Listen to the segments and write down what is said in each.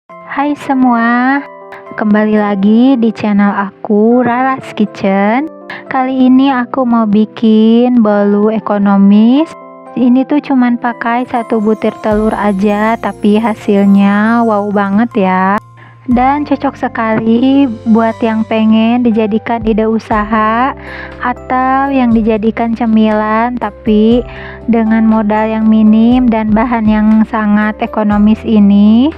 Hai semua, kembali lagi di channel aku Rara's Kitchen. Kali ini aku mau bikin bolu ekonomis. Ini tuh cuman pakai 1 butir telur aja, tapi hasilnya wow banget ya. Dan cocok sekali buat yang pengen dijadikan ide usaha atau yang dijadikan cemilan, tapi dengan modal yang minim dan bahan yang sangat ekonomis ini.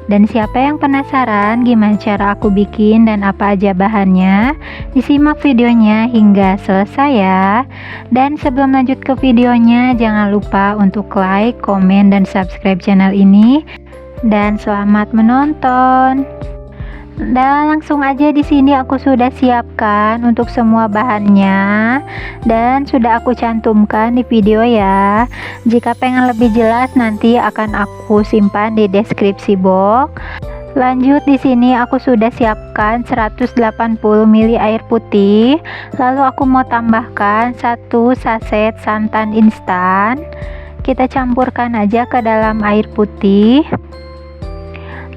Dan siapa yang penasaran gimana cara aku bikin dan apa aja bahannya, disimak videonya hingga selesai ya. Dan sebelum lanjut ke videonya, jangan lupa untuk like, komen, dan subscribe channel ini. Dan selamat menonton. Dan langsung aja di sini aku sudah siapkan untuk semua bahannya dan sudah aku cantumkan di video ya. Jika pengen lebih jelas nanti akan aku simpan di deskripsi box. Lanjut di sini aku sudah siapkan 180 ml air putih. Lalu aku mau tambahkan 1 saset santan instan. Kita campurkan aja ke dalam air putih.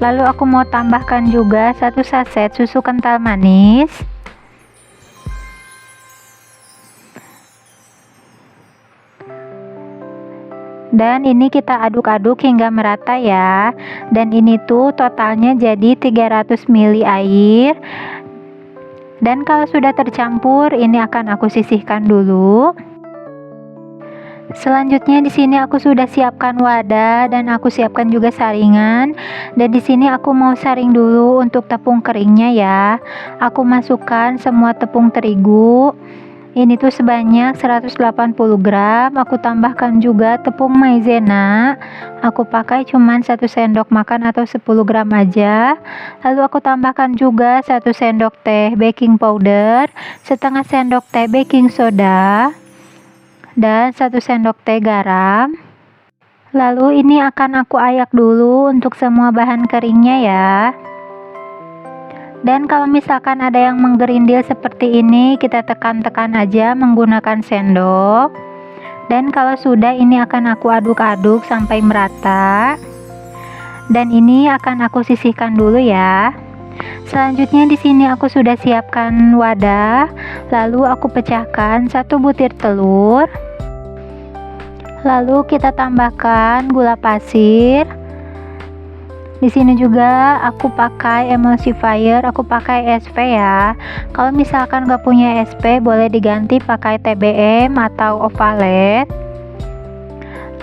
Lalu aku mau tambahkan juga 1 saset susu kental manis. Dan ini kita aduk-aduk hingga merata ya. Dan ini tuh totalnya jadi 300 ml air. Dan kalau sudah tercampur, ini akan aku sisihkan dulu. Selanjutnya di sini aku sudah siapkan wadah dan aku siapkan juga saringan. Dan di sini aku mau saring dulu untuk tepung keringnya ya. Aku masukkan semua tepung terigu. Ini tuh sebanyak 180 gram. Aku tambahkan juga tepung maizena. Aku pakai cuman 1 sendok makan atau 10 gram aja. Lalu aku tambahkan juga 1 sendok teh baking powder, setengah sendok teh baking soda, dan 1 sendok teh garam. Lalu ini akan aku ayak dulu untuk semua bahan keringnya ya. Dan kalau misalkan ada yang menggerindil seperti ini, kita tekan-tekan aja menggunakan sendok. Dan kalau sudah, ini akan aku aduk-aduk sampai merata. Dan ini akan aku sisihkan dulu ya. Selanjutnya di sini aku sudah siapkan wadah. Lalu aku pecahkan 1 butir telur. Lalu kita tambahkan gula pasir. Di sini juga aku pakai emulsifier, aku pakai SP ya. Kalau misalkan gak punya SP, boleh diganti pakai TBM atau Ovalet.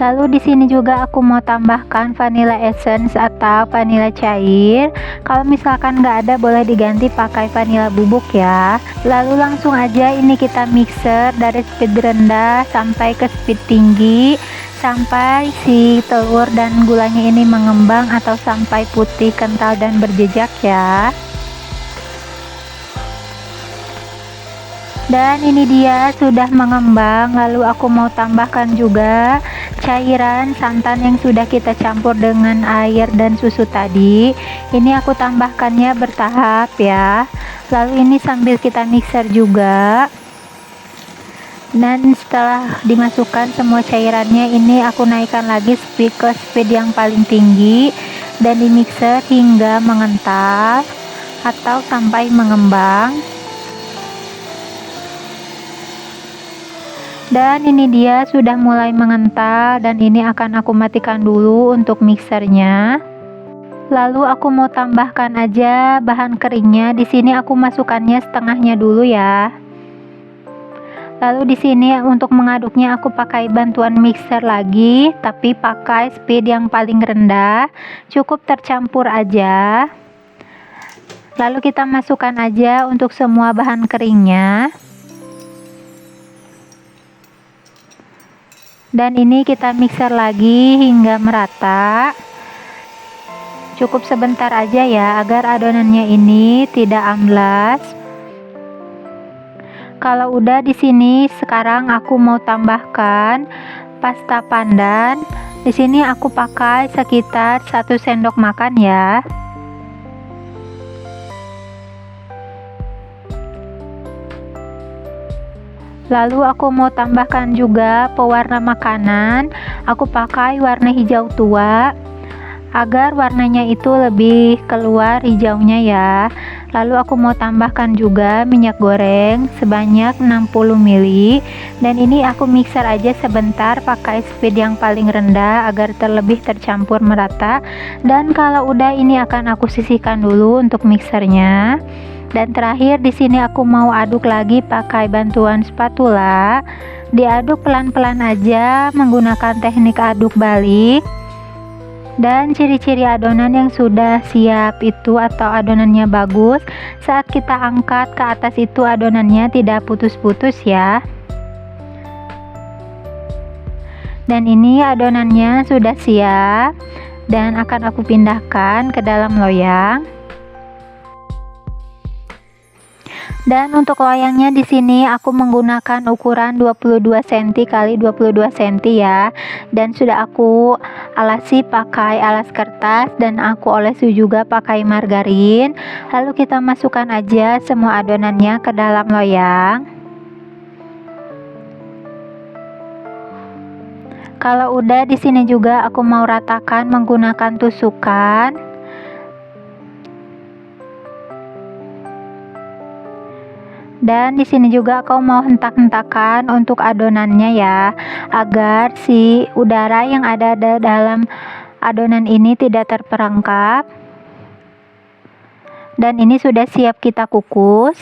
Lalu di sini juga aku mau tambahkan vanilla essence atau vanilla cair. Kalau misalkan nggak ada, boleh diganti pakai vanilla bubuk ya. Lalu langsung aja ini kita mixer dari speed rendah sampai ke speed tinggi, sampai si telur dan gulanya ini mengembang atau sampai putih, kental, dan berjejak ya. Dan ini dia sudah mengembang. Lalu aku mau tambahkan juga cairan santan yang sudah kita campur dengan air dan susu tadi. Ini aku tambahkannya bertahap ya. Lalu ini sambil kita mixer juga. Dan setelah dimasukkan semua cairannya, ini aku naikkan lagi ke speed yang paling tinggi dan dimixer hingga mengental atau sampai mengembang. Dan ini dia sudah mulai mengental dan ini akan aku matikan dulu untuk mixernya. Lalu aku mau tambahkan aja bahan keringnya. Di sini aku masukkannya setengahnya dulu ya. Lalu di sini untuk mengaduknya aku pakai bantuan mixer lagi, tapi pakai speed yang paling rendah. Cukup tercampur aja. Lalu kita masukkan aja untuk semua bahan keringnya. Dan ini kita mixer lagi hingga merata. Cukup sebentar aja ya, agar adonannya ini tidak amblas. Kalau udah di sini, sekarang aku mau tambahkan pasta pandan. Di sini aku pakai sekitar 1 sendok makan ya. Lalu aku mau tambahkan juga pewarna makanan. Aku pakai warna hijau tua. agar warnanya itu lebih keluar hijaunya ya. Lalu aku mau tambahkan juga minyak goreng sebanyak 60 ml, dan ini aku mixer aja sebentar pakai speed yang paling rendah agar terlebih tercampur merata. Dan kalau udah, ini akan aku sisihkan dulu untuk mixernya. Dan terakhir di sini aku mau aduk lagi pakai bantuan spatula. Diaduk pelan-pelan aja menggunakan teknik aduk balik. Dan ciri-ciri adonan yang sudah siap itu atau adonannya bagus, saat kita angkat ke atas itu adonannya tidak putus-putus ya. Dan ini adonannya sudah siap dan akan aku pindahkan ke dalam loyang. Dan untuk loyangnya di sini aku menggunakan ukuran 22 cm x 22 cm ya. Dan sudah aku alasi pakai alas kertas dan aku olesi juga pakai margarin. Lalu kita masukkan aja semua adonannya ke dalam loyang. Kalau udah, di sini juga aku mau ratakan menggunakan tusukan. Dan di sini juga aku mau hentak-hentakan untuk adonannya ya, agar si udara yang ada di dalam adonan ini tidak terperangkap. Dan ini sudah siap kita kukus.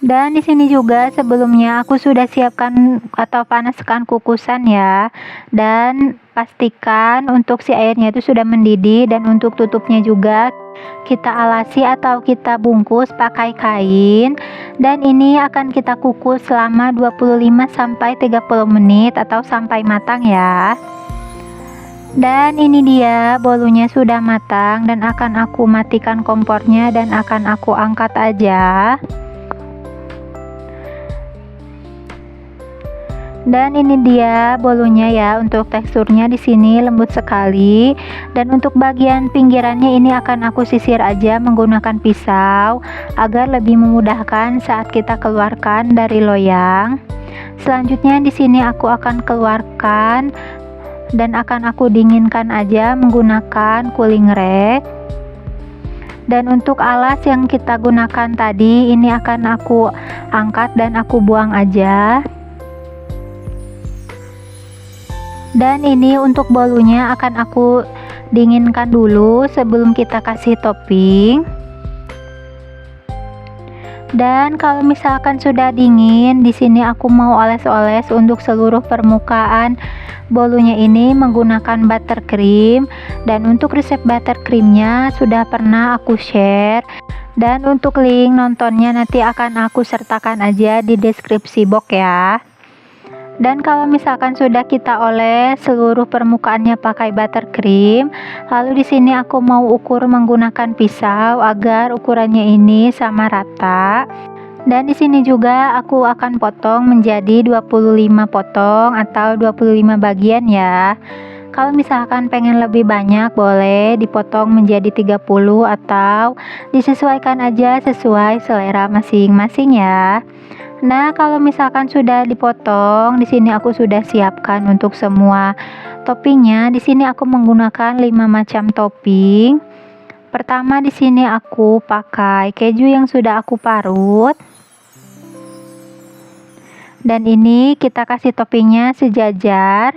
Dan di sini juga sebelumnya aku sudah siapkan atau panaskan kukusan ya. Dan pastikan untuk si airnya itu sudah mendidih, dan untuk tutupnya juga kita alasi atau kita bungkus pakai kain. Dan ini akan kita kukus selama 25-30 menit atau sampai matang ya. Dan ini dia bolunya sudah matang, dan akan aku matikan kompornya dan akan aku angkat aja. Dan ini dia bolunya ya, untuk teksturnya di sini lembut sekali. Dan untuk bagian pinggirannya ini akan aku sisir aja menggunakan pisau agar lebih memudahkan saat kita keluarkan dari loyang. Selanjutnya di sini aku akan keluarkan dan akan aku dinginkan aja menggunakan cooling rack. Dan untuk alas yang kita gunakan tadi ini akan aku angkat dan aku buang aja. Dan ini untuk bolunya akan aku dinginkan dulu sebelum kita kasih topping. Dan kalau misalkan sudah dingin, di sini aku mau oles-oles untuk seluruh permukaan bolunya ini menggunakan buttercream. Dan untuk resep buttercreamnya sudah pernah aku share. Dan untuk link nontonnya nanti akan aku sertakan aja di deskripsi box ya. Dan kalau misalkan sudah kita oles seluruh permukaannya pakai buttercream, lalu di sini aku mau ukur menggunakan pisau agar ukurannya ini sama rata. Dan di sini juga aku akan potong menjadi 25 potong atau 25 bagian ya. Kalau misalkan pengen lebih banyak boleh dipotong menjadi 30 atau disesuaikan aja sesuai selera masing-masing ya. Nah, kalau misalkan sudah dipotong, di sini aku sudah siapkan untuk semua toppingnya. Di sini aku menggunakan 5 macam topping. Pertama di sini aku pakai keju yang sudah aku parut. Dan ini kita kasih toppingnya sejajar.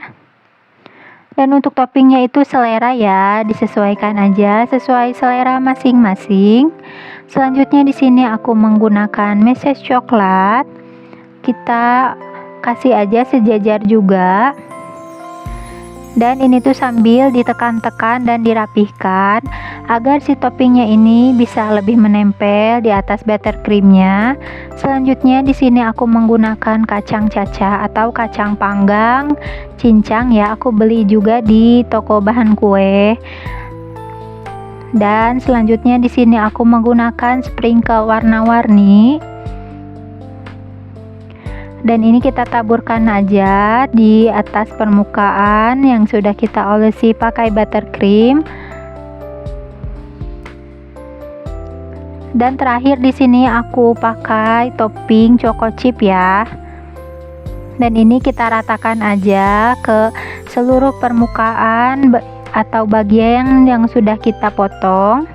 Dan untuk toppingnya itu selera ya, disesuaikan aja sesuai selera masing-masing. Selanjutnya di sini aku menggunakan meses coklat. Kita kasih aja sejajar juga. Dan ini tuh sambil ditekan-tekan dan dirapihkan agar si toppingnya ini bisa lebih menempel di atas buttercreamnya. Selanjutnya di sini aku menggunakan kacang cacah atau kacang panggang cincang ya. Aku beli juga di toko bahan kue. Dan selanjutnya di sini aku menggunakan sprinkle warna-warni. Dan ini kita taburkan aja di atas permukaan yang sudah kita olesi pakai buttercream. Dan terakhir di sini aku pakai topping choco chip ya. Dan ini kita ratakan aja ke seluruh permukaan atau bagian yang sudah kita potong.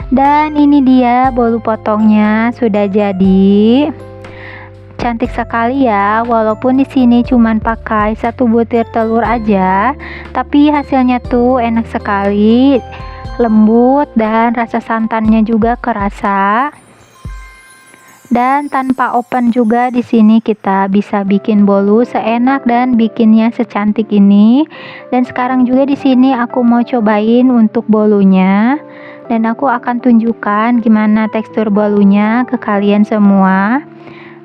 Dan ini dia bolu potongnya sudah jadi. Cantik sekali ya, walaupun di sini cuman pakai 1 butir telur aja, tapi hasilnya tuh enak sekali, lembut dan rasa santannya juga kerasa. Dan tanpa oven juga di sini kita bisa bikin bolu seenak dan bikinnya secantik ini. Dan sekarang juga di sini aku mau cobain untuk bolunya. Dan aku akan tunjukkan gimana tekstur bolunya ke kalian semua.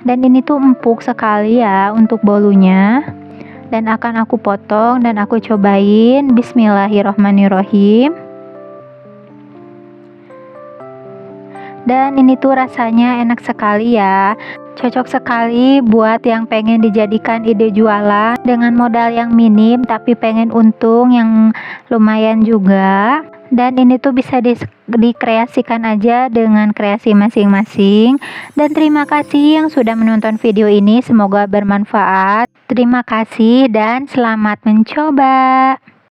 Dan ini tuh empuk sekali ya untuk bolunya. Dan akan aku potong dan aku cobain. Bismillahirrohmanirrohim. Dan ini tuh rasanya enak sekali ya. Cocok sekali buat yang pengen dijadikan ide jualan dengan modal yang minim tapi pengen untung yang lumayan juga. Dan ini tuh bisa dikreasikan aja dengan kreasi masing-masing. Dan terima kasih yang sudah menonton video ini, semoga bermanfaat. Terima kasih dan selamat mencoba.